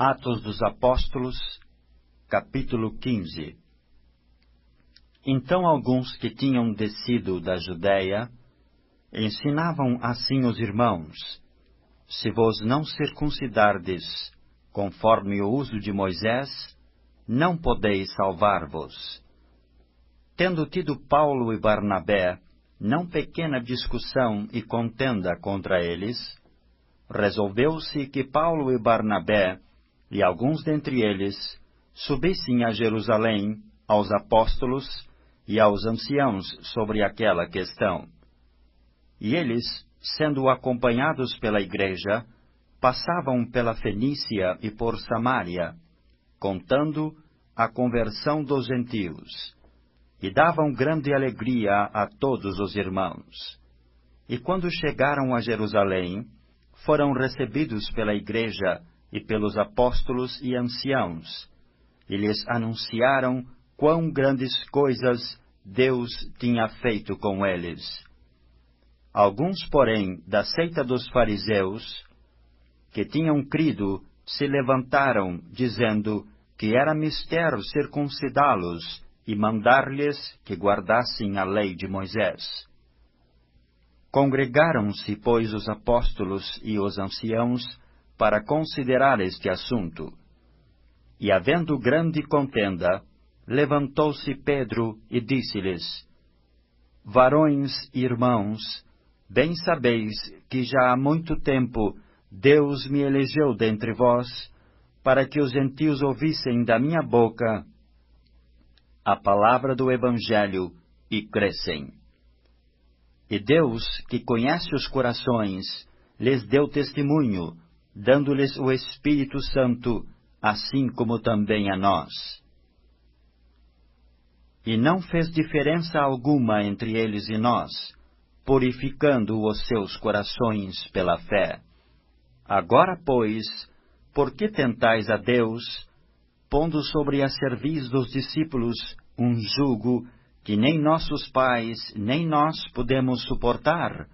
Atos dos Apóstolos, capítulo 15. Então alguns que tinham descido da Judéia ensinavam assim os irmãos: se vos não circuncidardes, conforme o uso de Moisés, não podeis salvar-vos. Tendo tido Paulo e Barnabé não pequena discussão e contenda contra eles, resolveu-se que Paulo e Barnabé e alguns dentre eles subissem a Jerusalém aos apóstolos e aos anciãos sobre aquela questão. E eles, sendo acompanhados pela igreja, passavam pela Fenícia e por Samaria, contando a conversão dos gentios, e davam grande alegria a todos os irmãos. E quando chegaram a Jerusalém, foram recebidos pela igreja e pelos apóstolos e anciãos, e lhes anunciaram quão grandes coisas Deus tinha feito com eles. Alguns, porém, da seita dos fariseus, que tinham crido, se levantaram, dizendo que era mister circuncidá-los e mandar-lhes que guardassem a lei de Moisés. Congregaram-se, pois, os apóstolos e os anciãos para considerar este assunto. E, havendo grande contenda, levantou-se Pedro e disse-lhes: varões e irmãos, bem sabeis que já há muito tempo Deus me elegeu dentre vós, para que os gentios ouvissem da minha boca a palavra do Evangelho e crescem. E Deus, que conhece os corações, lhes deu testemunho, dando-lhes o Espírito Santo, assim como também a nós. E não fez diferença alguma entre eles e nós, purificando os seus corações pela fé. Agora, pois, por que tentais a Deus, pondo sobre a cerviz dos discípulos um jugo que nem nossos pais nem nós podemos suportar?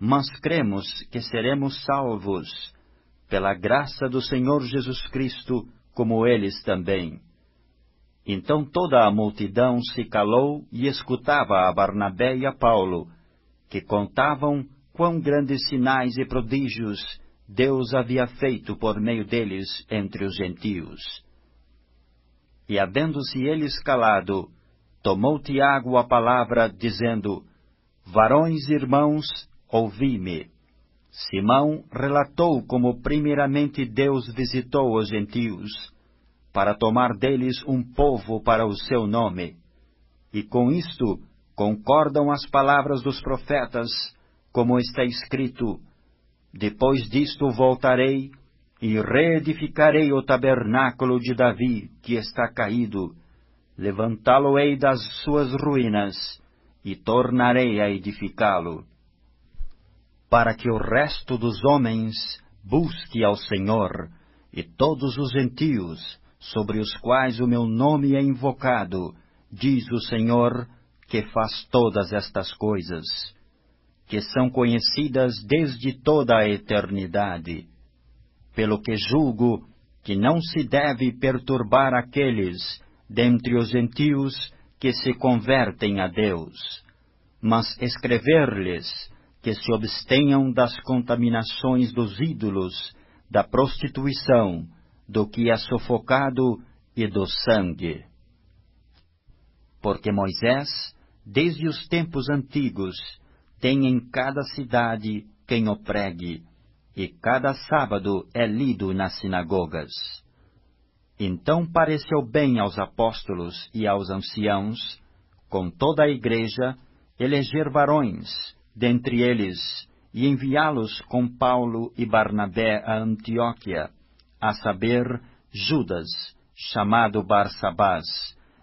Mas cremos que seremos salvos, pela graça do Senhor Jesus Cristo, como eles também. Então toda a multidão se calou e escutava a Barnabé e a Paulo, que contavam quão grandes sinais e prodígios Deus havia feito por meio deles entre os gentios. E havendo-se eles calado, tomou Tiago a palavra, dizendo: varões e irmãos, ouvi-me. Simão relatou como primeiramente Deus visitou os gentios, para tomar deles um povo para o seu nome. E com isto concordam as palavras dos profetas, como está escrito: depois disto voltarei e reedificarei o tabernáculo de Davi, que está caído, levantá-lo-ei das suas ruínas, e tornarei a edificá-lo, para que o resto dos homens busque ao Senhor, e todos os gentios, sobre os quais o meu nome é invocado, diz o Senhor, que faz todas estas coisas, que são conhecidas desde toda a eternidade, pelo que julgo que não se deve perturbar aqueles dentre os gentios que se convertem a Deus, mas escrever-lhes que se abstenham das contaminações dos ídolos, da prostituição, do que é sufocado e do sangue. Porque Moisés, desde os tempos antigos, tem em cada cidade quem o pregue, e cada sábado é lido nas sinagogas. Então pareceu bem aos apóstolos e aos anciãos, com toda a igreja, eleger varões, dentre eles, e enviá-los com Paulo e Barnabé a Antioquia, a saber, Judas, chamado Barsabás,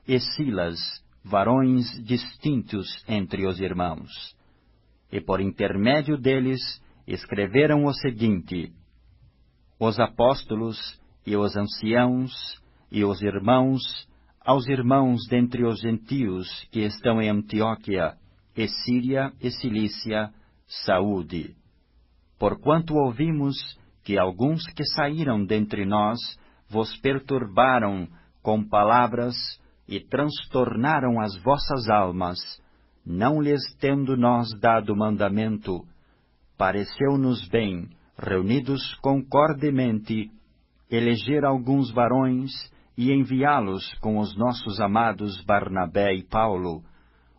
e Silas, varões distintos entre os irmãos. E por intermédio deles escreveram o seguinte: os apóstolos e os anciãos e os irmãos, aos irmãos dentre os gentios que estão em Antioquia, e Síria e Cilícia, saúde. Porquanto ouvimos que alguns que saíram dentre nós vos perturbaram com palavras e transtornaram as vossas almas, não lhes tendo nós dado mandamento, pareceu-nos bem, reunidos concordemente, eleger alguns varões e enviá-los com os nossos amados Barnabé e Paulo,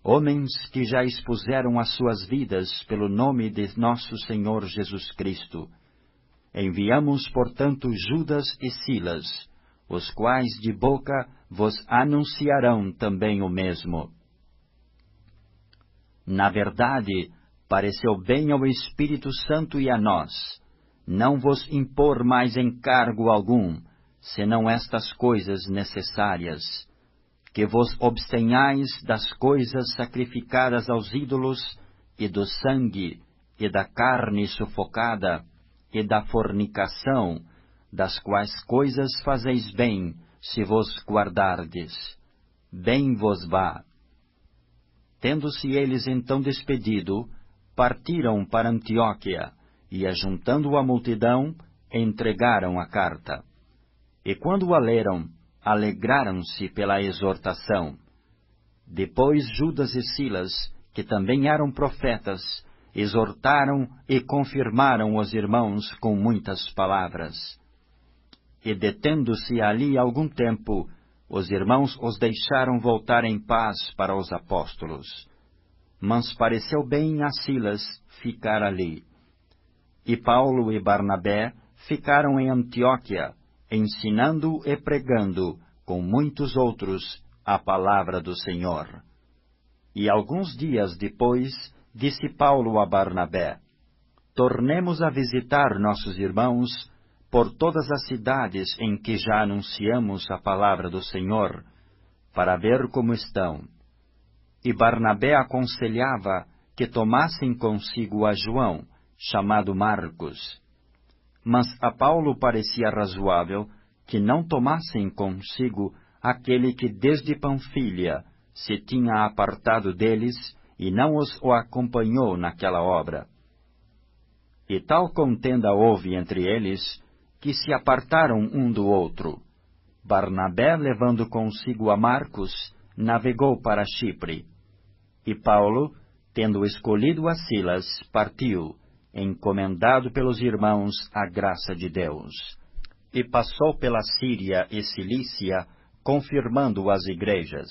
homens que já expuseram as suas vidas pelo nome de nosso Senhor Jesus Cristo. Enviamos, portanto, Judas e Silas, os quais de boca vos anunciarão também o mesmo. Na verdade, pareceu bem ao Espírito Santo e a nós, não vos impor mais encargo algum, senão estas coisas necessárias, que vos abstenhais das coisas sacrificadas aos ídolos, e do sangue, e da carne sufocada, e da fornicação, das quais coisas fazeis bem, se vos guardardes. Bem vos vá. Tendo-se eles então despedido, partiram para Antioquia, e, ajuntando a multidão, entregaram a carta. E quando a leram, alegraram-se pela exortação. Depois Judas e Silas, que também eram profetas, exortaram e confirmaram os irmãos com muitas palavras. E detendo-se ali algum tempo, os irmãos os deixaram voltar em paz para os apóstolos. Mas pareceu bem a Silas ficar ali. E Paulo e Barnabé ficaram em Antioquia, ensinando e pregando, com muitos outros, a palavra do Senhor. E alguns dias depois, disse Paulo a Barnabé: tornemos a visitar nossos irmãos por todas as cidades em que já anunciamos a palavra do Senhor, para ver como estão. E Barnabé aconselhava que tomassem consigo a João, chamado Marcos. Mas a Paulo parecia razoável que não tomassem consigo aquele que desde Panfilha se tinha apartado deles e não os acompanhou naquela obra. E tal contenda houve entre eles, que se apartaram um do outro. Barnabé, levando consigo a Marcos, navegou para Chipre. E Paulo, tendo escolhido a Silas, partiu, encomendado pelos irmãos à graça de Deus. E passou pela Síria e Cilícia, confirmando as igrejas.